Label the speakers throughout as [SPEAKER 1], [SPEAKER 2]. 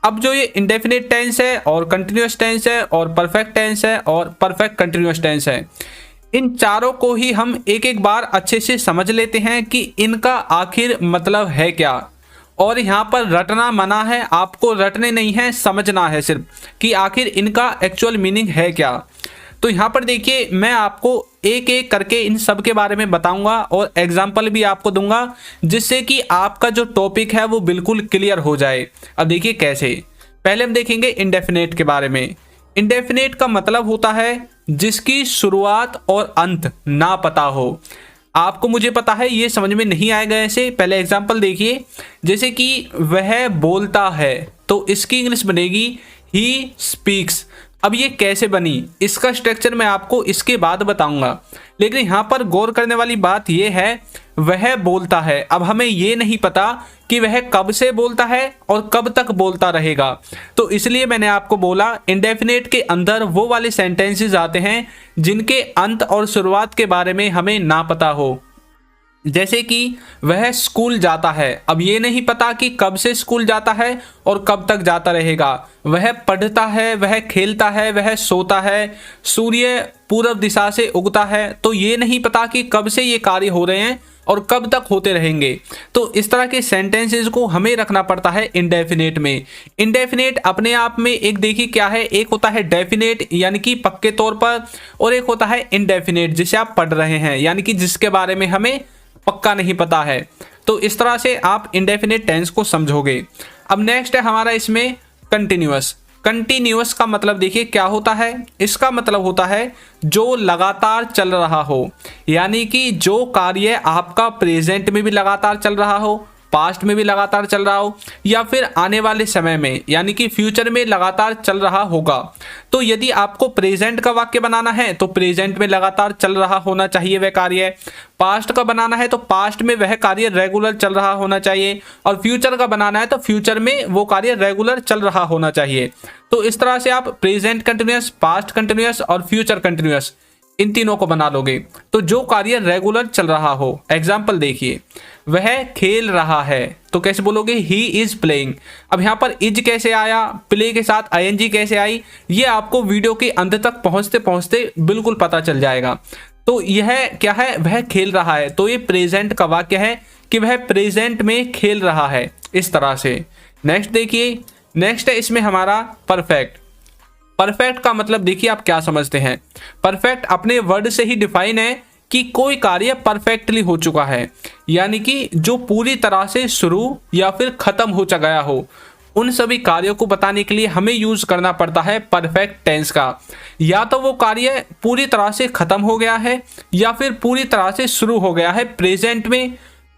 [SPEAKER 1] अब जो ये इंडेफिनिट टेंस है और कंटिन्यूअस टेंस है और परफेक्ट टेंस है और परफेक्ट कंटिन्यूअस टेंस है, इन चारों को ही हम एक एक बार अच्छे से समझ लेते हैं कि इनका आखिर मतलब है क्या। और यहाँ पर रटना मना है, आपको रटने नहीं है, समझना है सिर्फ कि आखिर इनका एक्चुअल मीनिंग है क्या। तो यहाँ पर देखिए, मैं आपको एक एक करके इन सब के बारे में बताऊंगा और एग्जाम्पल भी आपको दूंगा, जिससे कि आपका जो टॉपिक है वो बिल्कुल क्लियर हो जाए। अब देखिए कैसे। पहले हम देखेंगे इंडेफिनेट के बारे में। इंडेफिनेट का मतलब होता है जिसकी शुरुआत और अंत ना पता हो। आपको मुझे पता है ये समझ में नहीं आएगा ऐसे। पहले एग्जाम्पल देखिए, जैसे कि वह बोलता है, तो इसकी इंग्लिश बनेगी ही स्पीक्स। अब ये कैसे बनी, इसका स्ट्रक्चर मैं आपको इसके बाद बताऊंगा, लेकिन यहाँ पर गौर करने वाली बात यह है वह बोलता है। अब हमें ये नहीं पता कि वह कब से बोलता है और कब तक बोलता रहेगा, तो इसलिए मैंने आपको बोला इंडेफिनेट के अंदर वो वाले सेंटेंसेस आते हैं जिनके अंत और शुरुआत के बारे में हमें ना पता हो। जैसे कि वह स्कूल जाता है, अब ये नहीं पता कि कब से स्कूल जाता है और कब तक जाता रहेगा। वह पढ़ता है, वह खेलता है, वह सोता है, सूर्य पूर्व दिशा से उगता है, तो ये नहीं पता कि कब से ये कार्य हो रहे हैं और कब तक होते रहेंगे। तो इस तरह के सेंटेंसेस को हमें रखना पड़ता है इंडेफिनेट में। इंडेफिनेट अपने आप में एक देखिए क्या है, एक होता है डेफिनेट यानी कि पक्के तौर पर, और एक होता है इनडेफिनेट जिसे आप पढ़ रहे हैं यानी कि जिसके बारे में हमें पक्का नहीं पता है। तो इस तरह से आप इंडेफिनिट टेंस को समझोगे। अब नेक्स्ट है हमारा इसमें कंटिन्यूअस। कंटिन्यूअस का मतलब देखिए क्या होता है, इसका मतलब होता है जो लगातार चल रहा हो, यानी कि जो कार्य आपका प्रेजेंट में भी लगातार चल रहा हो, पास्ट में भी लगातार चल रहा हो, या फिर आने वाले समय में यानी कि फ्यूचर में लगातार चल रहा होगा। तो यदि आपको प्रेजेंट का वाक्य बनाना है तो प्रेजेंट में लगातार चल रहा होना चाहिए वह कार्य, पास्ट का बनाना है तो पास्ट में वह कार्य रेगुलर चल रहा होना चाहिए, और फ्यूचर का बनाना है तो फ्यूचर में वो कार्य रेगुलर चल रहा होना चाहिए। तो इस तरह से आप प्रेजेंट कंटिन्यूअस, पास्ट कंटिन्यूअस और फ्यूचर कंटिन्यूअस इन तीनों को बना लोगे। तो जो कार्य रेगुलर चल रहा हो, एग्जाम्पल देखिए, वह खेल रहा है, तो कैसे बोलोगे, ही इज प्लेइंग। अब यहाँ पर इज कैसे आया, प्ले के साथ आईएनजी कैसे आई, ये आपको वीडियो के अंत तक पहुंचते पहुंचते बिल्कुल पता चल जाएगा। तो यह क्या है, वह खेल रहा है, तो ये प्रेजेंट का वाक्य है कि वह प्रेजेंट में खेल रहा है, इस तरह से। नेक्स्ट देखिए, नेक्स्ट है इसमें हमारा परफेक्ट। परफेक्ट का मतलब देखिए आप क्या समझते हैं। परफेक्ट अपने वर्ड से ही डिफाइन है कि कोई कार्य परफेक्टली हो चुका है, यानी कि जो पूरी तरह से शुरू या फिर खत्म हो गया हो। उन सभी कार्यों को बताने के लिए हमें यूज करना पड़ता है परफेक्ट टेंस का। या तो वो कार्य पूरी तरह से खत्म हो गया है या फिर पूरी तरह से शुरू हो गया है, प्रेजेंट में,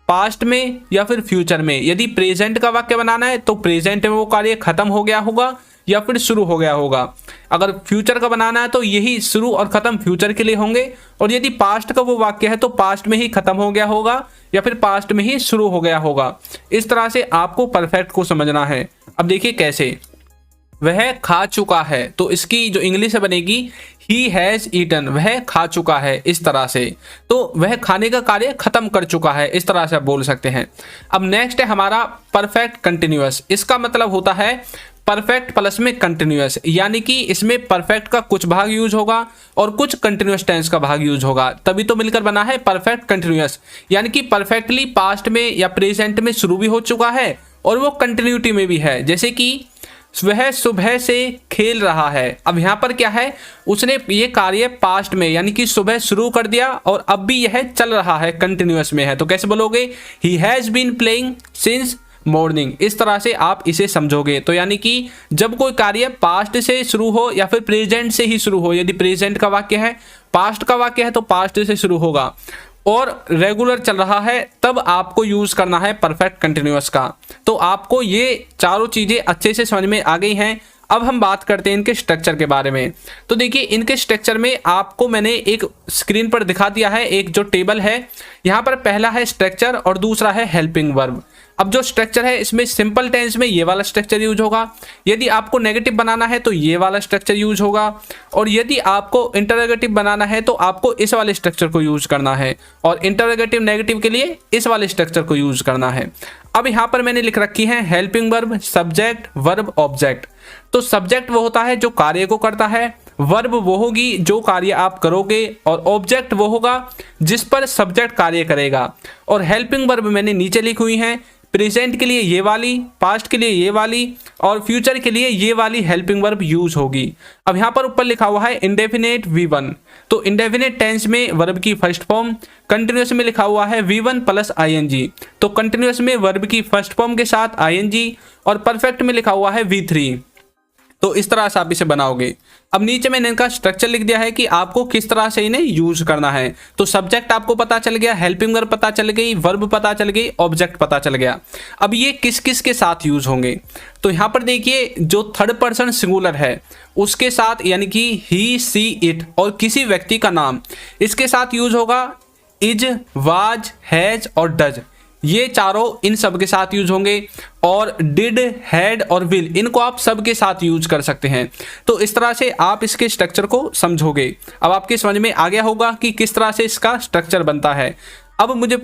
[SPEAKER 1] पास्ट में या फिर फ्यूचर में। यदि प्रेजेंट का वाक्य बनाना है तो प्रेजेंट में वो कार्य खत्म हो गया होगा या फिर शुरू हो गया होगा। अगर फ्यूचर का बनाना है तो यही शुरू और खत्म फ्यूचर के लिए होंगे, और यदि पास्ट का वो वाक्य है तो पास्ट में ही खत्म हो गया होगा या फिर पास्ट में ही शुरू हो गया होगा। इस तरह से आपको परफेक्ट को समझना है। अब देखिए कैसे, वह खा चुका है, तो इसकी जो इंग्लिश है बनेगी ही हैज ईटन, वह खा चुका है, इस तरह से। तो वह खाने का कार्य खत्म कर चुका है, इस तरह से आप बोल सकते हैं। अब नेक्स्ट है हमारा परफेक्ट कंटिन्यूअस। इसका मतलब होता है परफेक्ट प्लस में कंटिन्यूअस, यानी कि इसमें परफेक्ट का कुछ भाग यूज होगा और कुछ कंटिन्यूअस टेंस का भाग यूज होगा, तभी तो मिलकर बना है परफेक्ट कंटिन्यूअस। यानी कि परफेक्टली पास्ट में या प्रेजेंट में शुरू भी हो चुका है और वो कंटिन्यूटी में भी है। जैसे कि वह सुबह से खेल रहा है, अब यहाँ पर क्या है, उसने ये कार्य पास्ट में यानी कि सुबह शुरू कर दिया और अब भी यह चल रहा है, कंटिन्यूअस में है। तो कैसे बोलोगे, he has been playing since morning. इस तरह से आप इसे समझोगे। तो यानी कि जब कोई कार्य पास्ट से शुरू हो या फिर प्रेजेंट से ही शुरू हो, यदि प्रेजेंट का वाक्य है, पास्ट का वाक्य है तो पास्ट से शुरू होगा और रेगुलर चल रहा है, तब आपको यूज करना है परफेक्ट कंटिन्यूअस का। तो आपको ये चारों चीजें अच्छे से समझ में आ गई हैं। अब हम बात करते हैं इनके स्ट्रक्चर के बारे में। तो देखिए इनके स्ट्रक्चर में आपको मैंने एक स्क्रीन पर दिखा दिया है, एक जो टेबल है, यहाँ पर पहला है स्ट्रक्चर और दूसरा है हेल्पिंग वर्ब। अब जो स्ट्रक्चर है इसमें सिंपल टेंस में ये वाला स्ट्रक्चर यूज होगा, यदि आपको नेगेटिव बनाना है तो ये वाला स्ट्रक्चर यूज होगा, और यदि आपको इंटरोगेटिव बनाना है तो आपको इस वाले स्ट्रक्चर को यूज करना है, और इंटरोगेटिव नेगेटिव के लिए इस वाले स्ट्रक्चर को यूज करना है। अब यहाँ पर मैंने लिख रखी है helping verb, subject, verb, object. तो सब्जेक्ट वो होता है जो कार्य को करता है, वर्ब वो होगी जो कार्य आप करोगे, और ऑब्जेक्ट वो होगा जिस पर सब्जेक्ट कार्य करेगा। और हेल्पिंग वर्ब मैंने नीचे लिखी हुई है, प्रेजेंट के लिए ये वाली, पास्ट के लिए ये वाली, और फ्यूचर के लिए ये वाली हेल्पिंग वर्ब यूज होगी। अब यहाँ पर ऊपर लिखा हुआ है इंडेफिनेट V1, तो इंडेफिनेट टेंस में वर्ब की फर्स्ट फॉर्म, कंटिन्यूअस में लिखा हुआ है V1 प्लस ing, तो कंटिन्यूअस में वर्ब की फर्स्ट फॉर्म के साथ ing, और परफेक्ट में लिखा हुआ है V3। तो इस तरह से आप इसे बनाओगे। अब नीचे मैंने इनका स्ट्रक्चर लिख दिया है कि आपको किस तरह से इन्हें यूज करना है। तो सब्जेक्ट आपको पता चल गया, हेल्पिंग वर्ब पता चल गई, वर्ब पता चल गई, ऑब्जेक्ट पता चल गया। अब ये किस किस के साथ यूज होंगे, तो यहाँ पर देखिए जो थर्ड पर्सन सिंगुलर है उसके साथ, यानी कि ही, सी, इट, और किसी व्यक्ति का नाम, इसके साथ यूज होगा इज, वाज, हैज और डज। ये चारों इन सब के साथ यूज होंगे, और डिड, हैड और विल, इनको आप सब के साथ यूज कर सकते हैं। तो इस तरह से आप इसके स्ट्रक्चर को समझोगे। अब आपके समझ में आ गया होगा कि किस तरह से इसका स्ट्रक्चर बनता है। अब मुझे